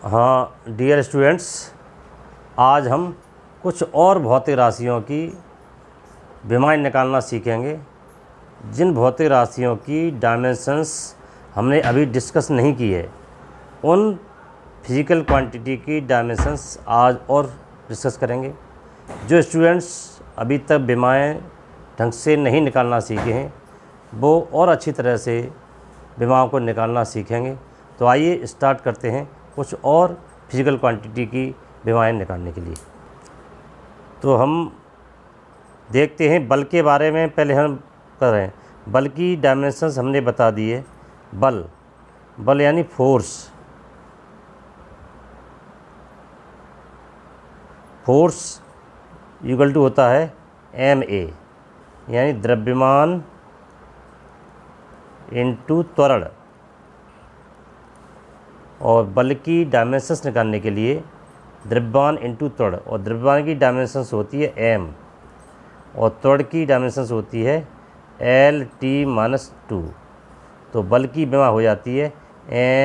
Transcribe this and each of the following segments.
हाँ dear students, आज हम कुछ और भौतिक राशियों की विमाएँ निकालना सीखेंगे। जिन भौतिक राशियों की डायमेंशंस हमने अभी डिस्कस नहीं की है, उन फिजिकल क्वांटिटी की डायमेंशंस आज और डिस्कस करेंगे। जो स्टूडेंट्स अभी तक विमाएँ ढंग से नहीं निकालना सीखे हैं, वो और अच्छी तरह से विमाओं को निकालना सीखेंगे। तो आइए स्टार्ट करते हैं कुछ और फिजिकल क्वांटिटी की विमाएँ निकालने के लिए। तो हम देखते हैं बल के बारे में। पहले हम कर रहे हैं बल की डायमेंशंस हमने बता दी है। बल यानी फोर्स इक्वल टू होता है ma, यानी द्रव्यमान इनटू त्वरण। और बल की डायमेंशंस निकालने के लिए द्रव्यमान इनटू त्वरण, और द्रव्यमान की डायमेंशंस होती है m और त्वरण की डायमेंशंस होती है L-T-2। तो बल की विमा हो जाती है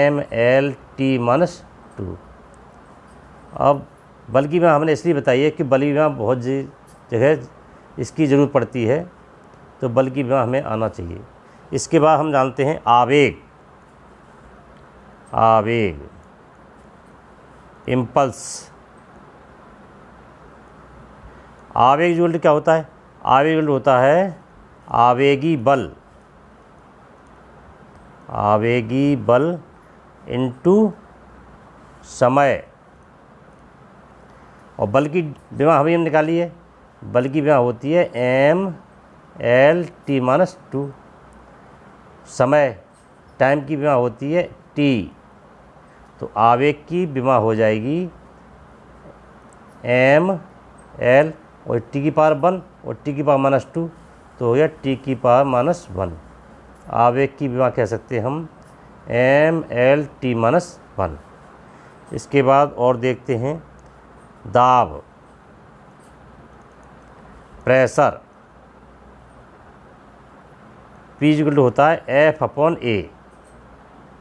mL-T-2। अब बल की विमा हमने इसलिए बताई है कि बल की विमा बहुत जगह इसकी ज़रूरत पड़ती है, तो बल की विमा हमें आना चाहिए। इसके बाद हम जानते हैं आवेग, इम्पल्स। आवेग जो क्या होता है? आवेग होता है आवेगी बल इनटू समय। और बल की विमा हम निकाली है। बल की विमा होती है mL-T-2। समय, टाइम की विमा होती है t। तो आवेग की विमा हो जाएगी mL और t की पावर 1 और t की पावर -2, तो हो गया t की पावर -1। आवेग की विमा कह सकते हैं हम mL-T-1। इसके बाद और देखते हैं दाब, प्रेशर। P इक्वल होता है F/A।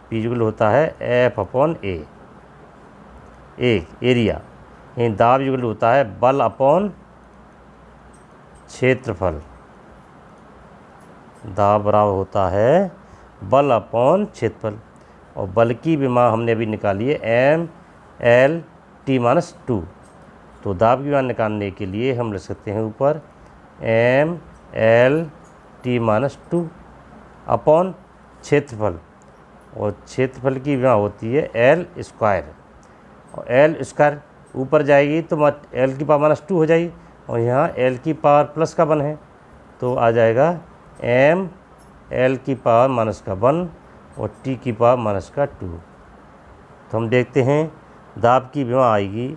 P इक्वल होता है F/A, एरिया। यानी दाब इक्वल होता है बल अपॉन क्षेत्रफल। दाब बराबर होता है बल अपॉन क्षेत्रफल। और बल की विमा हमने अभी निकाली है mL-T-2। तो दाब की विमा निकालने के लिए हम लिख सकते हैं ऊपर mL-T-2 अपॉन क्षेत्रफल। और क्षेत्रफल की विमा होती है L²। और L² ऊपर जाएगी तो L की पावर -2 हो जाएगी, और यहाँ L की पावर प्लस का 1 है, तो आ जाएगा mL की पावर -1 और t की पावर -2। तो हम देखते हैं दाब की विमा आएगी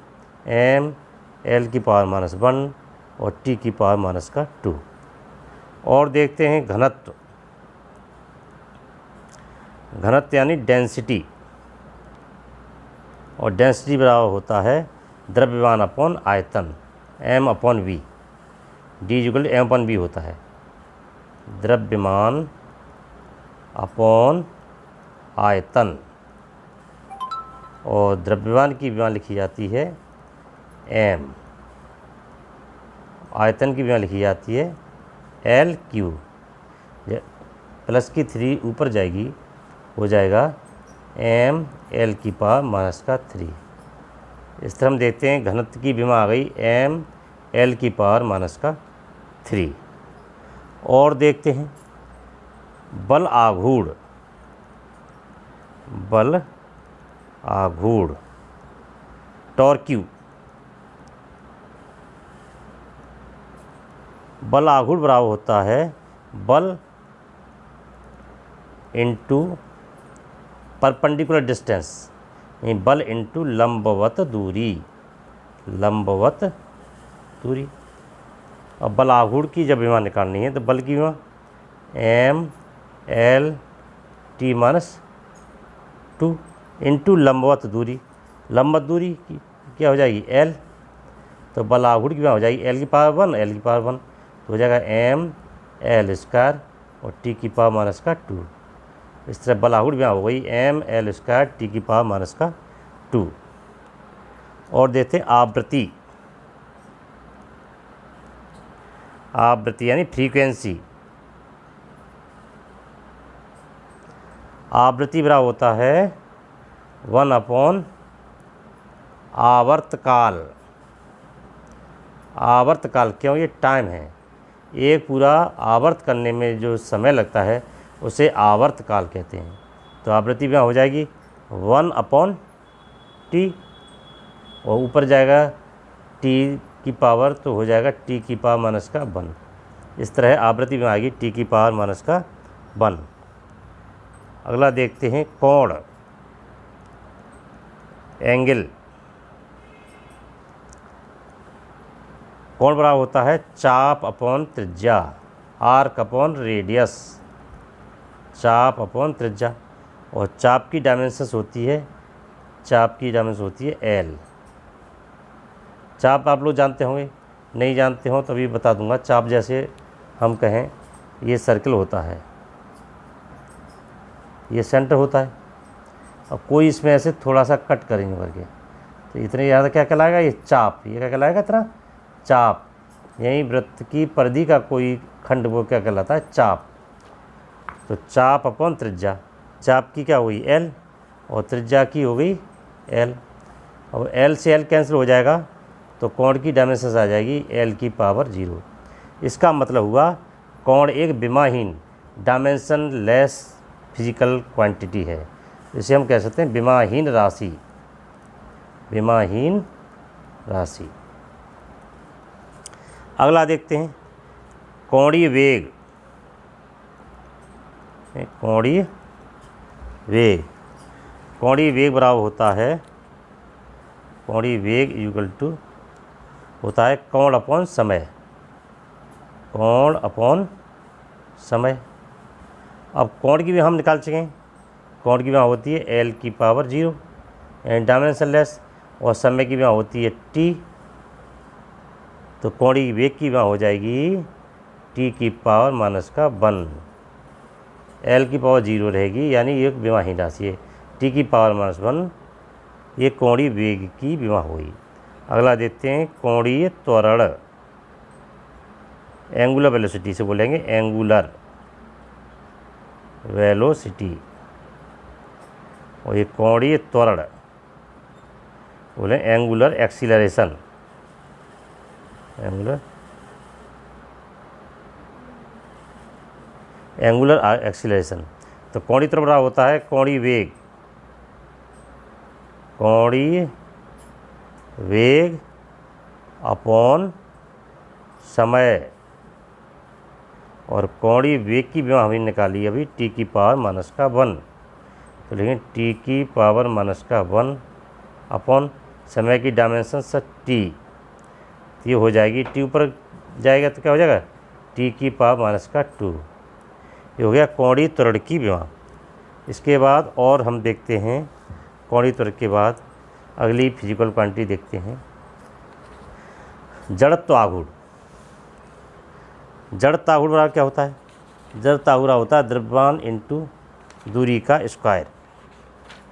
mL की पावर -1 और t की पावर -2। और देखते हैं घनत्व यानी डेंसिटी। और डेंसिटी बराबर होता है द्रव्यमान अपॉन आयतन, m/v। d इक्वल m/v होता है द्रव्यमान अपॉन आयतन। और द्रव्यमान की विमा लिखी जाती है m, आयतन की विमा लिखी जाती है L3। प्लस की 3 ऊपर जाएगी, हो जाएगा mL की पावर -3। इस तरह हम देखते हैं घनत्व की विमा आ गई mL की पावर -3। और देखते हैं बल आघूर्ण, टॉर्क्यू। बल आघूर्ण बराबर होता है बल इनटू परपेंडिकुलर डिस्टेंस, यानी बल इनटू लंबवत दूरी। अब बल आघूर्ण की जब विमा निकालनी है, तो बल की विमा mL-T-2 इनटू लंबवत दूरी। लंबवत दूरी की क्या हो जाएगी L। तो बल आघूर्ण की विमा हो जाएगी L की पावर 1, L की पावर 1, तो हो जाएगा mL² और t की पावर -2। इस तरह बल आघूर्ण विमा हो गई mL² t की पावर -2। और देखते हैं आवृत्ति। आवृत्ति यानी फ्रीक्वेंसी। आवृत्ति बराबर होता है 1/, आवर्तकाल। आवर्तकाल क्यों? ये टाइम है, एक पूरा आवर्त करने में जो समय लगता है उसे आवर्तकाल कहते हैं। तो आवृत्ति में हो जाएगी 1/t, और ऊपर जाएगा t की पावर, तो हो जाएगा t की पावर -1। इस तरह आवृत्ति में आएगी t की पावर -1। अगला देखते हैं कोण, एंगल। कोण बराबर होता है चाप अपॉन त्रिज्या, आर्क अपॉन रेडियस। चाप अपॉन त्रिज्या, और चाप की डायमेंशंस होती है, चाप की डायमेंशन होती है एल। चाप आप लोग जानते होंगे, नहीं जानते हो तो अभी बता दूंगा। चाप जैसे हम कहें ये सर्कल होता है, ये सेंटर होता है, और कोई इसमें ऐसे थोड़ा सा कट करेंगे करके, तो इतने ज़्यादा क्या कहलाएगा? ये चाप। ये क्या कहलाएगा? इतना चाप। यही वृत्त की परिधि का कोई खंड, वो क्या कहलाता है? चाप। तो चाप अपॉन त्रिज्या, चाप की क्या हुई? एल, और त्रिज्या की हो गई एल। और एल से एल कैंसिल हो जाएगा, तो कोण की डायमेंशंस आ जाएगी एल की पावर 0। इसका मतलब हुआ कोण एक विमाहीन, डायमेंशन लेस फिजिकल क्वांटिटी है। इसे हम कह सकते हैं विमाहीन राशि। विमाहीन राशि। अगला देखते हैं कोणीय वेग। कोणीय वेग, कोणीय वेग बराबर होता है, कोणीय वेग इक्वल टू होता है कोण अपॉन समय। कोण अपॉन समय। अब कोण की भी हम निकाल चुके हैं। कोण की वहाँ होती है एल की पावर 0 एंड डायमेंशन लेस, और समय की वहाँ होती है टी। तो कोणीय वेग की वहाँ हो जाएगी टी की पावर -1। एल की पावर 0 रहेगी, यानी एक विमाहीन राशि है। टी की पावर -1, ये कोणीय वेग की विमा हुई। अगला देखते हैं कोणीय त्वरण। एंगुलर वेलोसिटी से बोलेंगे, एंगुलर वेलोसिटी। और ये कोणीय त्वरण बोले एंगुलर एक्सीलरेशन। Angular acceleration. तो कोणीय त्वरण बराबर होता है कोणीय वेग। कोणीय वेग अपॉन समय। और कोणीय वेग की भी हमने निकाली अभी टी की पावर -1। तो लेकिन टी की पावर -1 अपॉन समय की डायमेंशन टी। ये हो जाएगी, टी ऊपर जाएगा तो क्या हो जाएगा? टी की पावर -2। ये हो गया कोणीय त्वरण की विमा। इसके बाद और हम देखते हैं कोणीय त्वरण के बाद अगली फिजिकल क्वांटिटी देखते हैं, जड़त्व आघूर्ण। जड़त्व आघूर्ण बराबर क्या होता है? जड़त्व आघूर्ण होता है द्रव्यमान इंटू दूरी का स्क्वायर।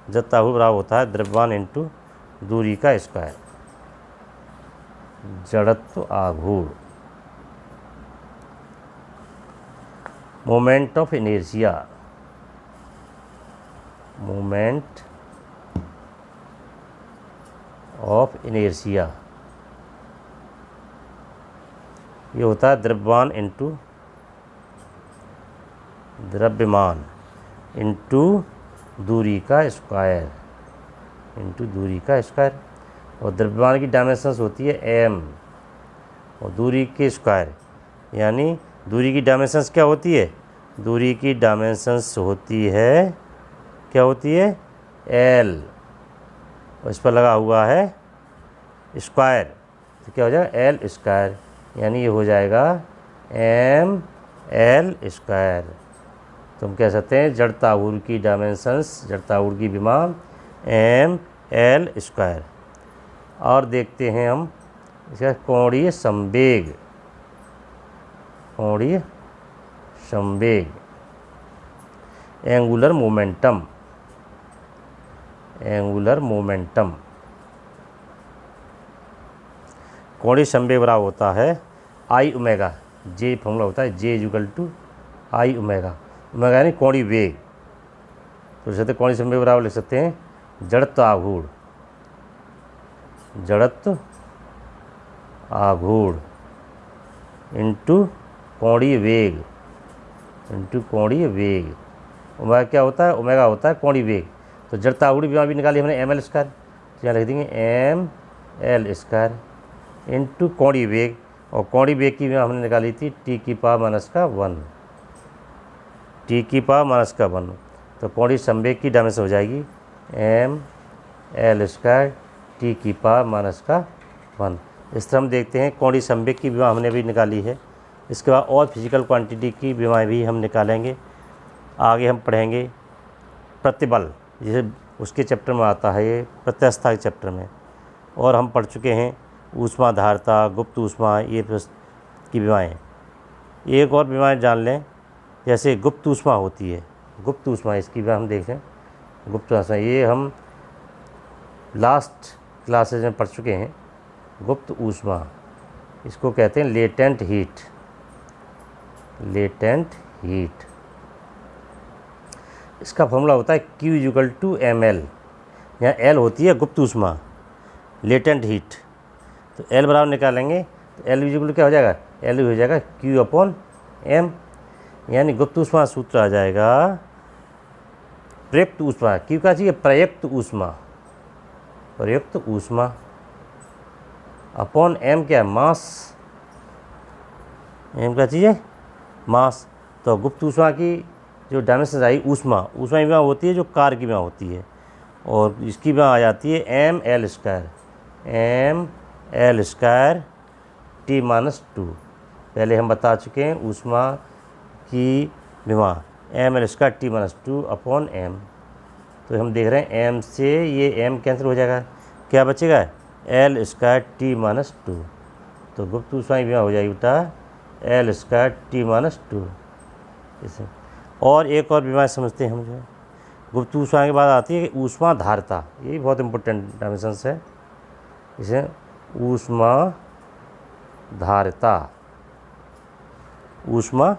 जड़त्व आघूर्ण बराबर होता है द्रव्यमान इंटू दूरी का स्क्वायर। जड़त्व आघूर्ण। Moment of inertia. Moment of inertia, ये होता है द्रव्यमान इंटू द्रव्यमान इंटू दूरी का स्क्वायर। इंटू दूरी का स्क्वायर। और द्रव्यमान की डायमेंशंस होती है एम, और दूरी के स्क्वायर, यानी दूरी की डायमेंशंस क्या होती है? दूरी की डायमेंशंस होती है, क्या होती है? एल, और इस पर लगा हुआ है स्क्वायर, तो क्या हो जाएगा? एल स्क्वायर, यानी ये हो जाएगा एम एल स्क्वायर। तो हम कह सकते हैं जड़त्व आघूर्ण की डायमेंशंस, जड़त्व आघूर्ण की विमा एम एल स्क्वायर। और देखते हैं हम इसका कोणीय संवेग। कोणीय संवेग, एंगुलर मोमेंटम। Angular momentum. कोणीय संवेग बराबर होता है आई ओमेगा, जे फॉर्मूला होता है J equal to I omega, omega यानी कोणीय वेग। तो जैसे कोणीय संवेग बराबर लिख सकते हैं जड़त्व आघूर्ण, जड़त्व आघूर्ण इंटू कोणीय वेग, इंटू कोणीय वेग। ओमेगा क्या होता है, ओमेगा होता है कोणीय वेग। तो जड़ता आघूर्ण विमा भी निकाली हमने एम एल स्क्वायर, तो यहाँ लिख देंगे एम एल स्क्वायर इंटू कोणीय वेग, और कोणीय वेग की विमा हमने निकाली थी टी की पावर माइनस का 1, टी की पावर माइनस का 1। तो कोणीय संवेग की डायमेंशन हो जाएगी एम एल स्क्वायर टी की पावर माइनस का 1। इस तरह हम देखते हैं कोणीय संवेग की विमा हमने भी निकाली है। इसके बाद और फिजिकल क्वांटिटी की विमाएँ भी हम निकालेंगे। आगे हम पढ़ेंगे प्रतिबल, जैसे उसके चैप्टर में आता है ये प्रत्यास्था के चैप्टर में, और हम पढ़ चुके हैं ऊष्मा धारता, गुप्त ऊष्मा, ये की विमाएँ। एक और विमाएँ जान लें, जैसे गुप्त ऊष्मा होती है, गुप्त ऊष्मा, इसकी भी हम देख लें। गुप्त ऊष्मा ये हम लास्ट क्लासेज में पढ़ चुके हैं। गुप्त ऊष्मा इसको कहते हैं लेटेंट हीट, लेटेंट हीट। इसका फॉर्मूला होता है Q equal to M L, यहाँ L होती है गुप्त ऊष्मा, लेटेंट हीट। तो L बराबर निकालेंगे तो L इक्वल क्या हो जाएगा, L हो जाएगा Q अपॉन M, यानी गुप्त ऊष्मा सूत्र आ जाएगा प्रयुक्त ऊष्मा, Q का चाहिए प्रयुक्त ऊष्मा, प्रयुक्त ऊष्मा अपॉन M क्या है मास, M का चाहिए मास। तो गुप्त ऊष्मा की जो डायमेंशन आई ऊष्मा, ऊष्मा की विमा होती है जो कार्य की विमा होती है, और इसकी विमा आ जाती है M L square, M L square T minus 2। पहले हम बता चुके हैं ऊष्मा की विमा M L square T minus 2 upon M. तो हम देख रहे हैं एम से ये एम कैंसिल हो जाएगा, क्या बचेगा एल स्क्वायर टी माइनस 2। तो गुप्त ऊष्मा की विमा हो जाएगी बेटा एल स्क्वायर टी माइनस 2। इसे और एक और बीमारी समझते हैं हम जो है, गुप्त ऊष्मा के बाद आती है कि ऊष्मा धारता, ये भी बहुत इंपॉर्टेंट डायमेंशंस है। इसे ऊष्मा धारता, ऊष्मा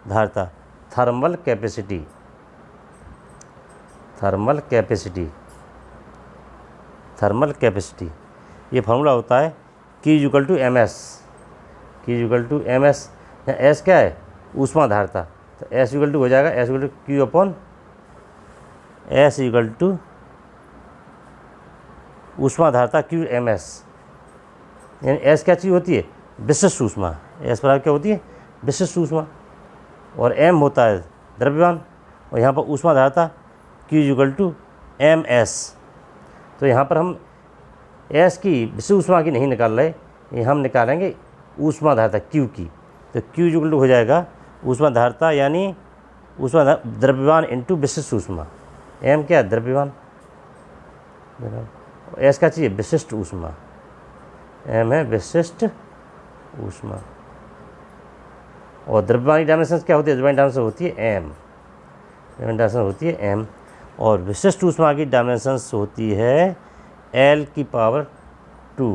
धारता, thermal capacity, thermal capacity, thermal capacity. ये फार्मूला होता है Q equal to M S, Q equal to M S. S क्या है ऊष्मा धारता, तो एस इक्वल टू हो जाएगा S equal to Q upon S equal to ऊष्मा धारता Q एम एस। यानी एस क्या चीज़ होती है विशिष्ट ऊष्मा, एस बराबर क्या होती है विशिष्ट ऊष्मा, और एम होता है द्रव्यमान, और यहाँ पर ऊष्मा धारता Q equal to M S. तो यहाँ पर हम एस की विशिष्ट ऊष्मा की नहीं निकाल रहे, ये हम निकालेंगे ऊष्मा धारता Q की। तो Q इक्वल टू हो जाएगा ऊष्मा धारता यानी ऊष्मा द्रव्यमान इंटू विशिष्ट ऊष्मा, एम क्या है द्रव्यमान, एस का चाहिए विशिष्ट ऊष्मा, एम है विशिष्ट ऊष्मा, और द्रव्यमान की डायमेंशन क्या होती है, द्रव्यमान डायमेंशन होती है एम, द्रव्यमान डायमेंशन होती है एम, और विशिष्ट ऊष्मा की डायमेंशंस होती है एल की पावर 2,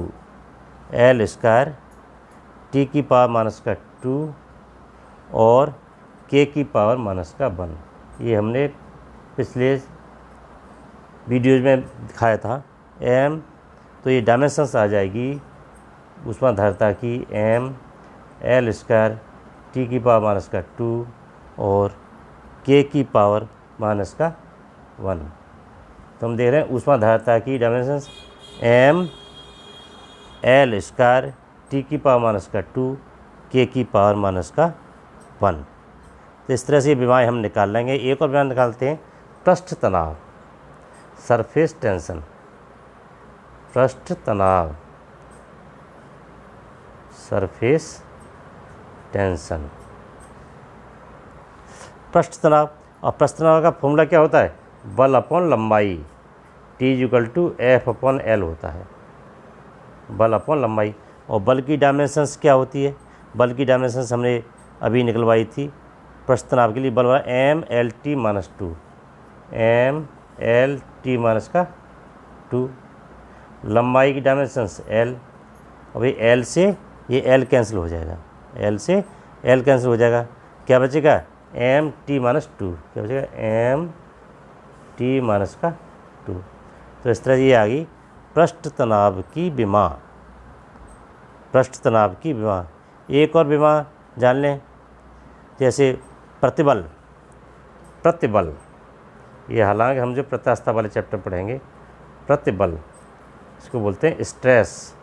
एल स्क्वायर टी की पावर माइनस का 2 और के की पावर माइनस का 1। ये हमने पिछले वीडियोज में दिखाया था एम। तो ये डायमेंशंस आ जाएगी ऊष्मा धारता की एम एल स्क्वायर टी की पावर माइनस का 2 और के की पावर माइनस का 1। तो हम देख रहे हैं ऊष्मा धारता की dimensions M L square T की पावर माइनस का 2 के की पावर माइनस का 1। तो इस तरह से ये बीमारी हम निकाल लेंगे। एक और बीमारी निकालते हैं पृष्ठ तनाव, सरफेस टेंशन, पृष्ठ तनाव, सरफेस टेंशन, पृष्ठ तनाव। और पृष्ठ तनाव का फॉर्मूला क्या होता है बल अपॉन लंबाई, T equal to F upon L होता है, बल अपॉन लंबाई। और बल की डायमेंशंस क्या होती है, बल की डायमेंशंस हमने अभी निकलवाई थी पृष्ठ तनाव के लिए। बल वाला M L T minus 2, M L T minus का 2। लंबाई की डायमेंशंस एल, और भाई एल से ये एल कैंसिल हो जाएगा, एल से एल कैंसिल हो जाएगा, क्या बचेगा एम टी माइनस टू, क्या बचेगा एम टी माइनस का टू। तो इस तरह ये आ गई पृष्ठ तनाव की विमा, पृष्ठ तनाव की विमा। एक और विमा जान लें, जैसे प्रतिबल, प्रतिबल ये हालांकि हम जो प्रत्यास्थता वाले चैप्टर पढ़ेंगे, प्रतिबल इसको बोलते हैं स्ट्रेस।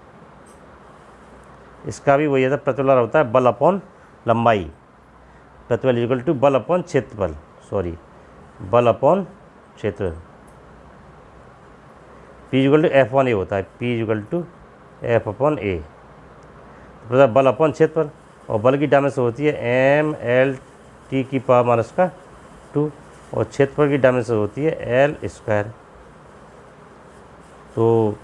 इसका भी वही है, प्रतिबल होता है बल अपॉन लंबाई, प्रतिबल इक्वल टू बल अपॉन क्षेत्रफल, सॉरी बल अपॉन क्षेत्रफल। P equal to F upon A होता है, P equal to F upon A, बल अपॉन क्षेत्रफल। और बल की डायमेंशन होती है एम एल टी की पावर माइनस का टू, और क्षेत्रफल की डायमेंशन होती है एल स्क्वायर। तो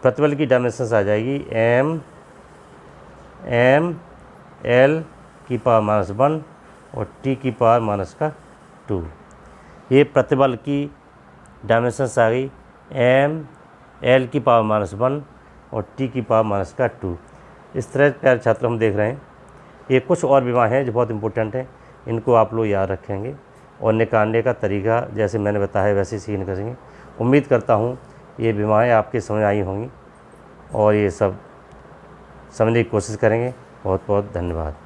प्रतिबल की डायमेंशन आ जाएगी एम एल की पावर माइनस वन और टी की पावर माइनस का टू। ये प्रतिबल की डायमेंशन आ गई एम एल की पावर माइनस वन और टी की पावर माइनस का टू। इस तरह प्यारे छात्र हम देख रहे हैं, ये कुछ और विमा हैं जो बहुत इंपॉर्टेंट हैं, इनको आप लोग याद रखेंगे और निकालने का तरीका जैसे मैंने बताया वैसे सीखने करेंगे। उम्मीद करता हूँ ये विमाएँ आपके समझ आई होंगी और ये सब समझने की कोशिश करेंगे। बहुत बहुत धन्यवाद।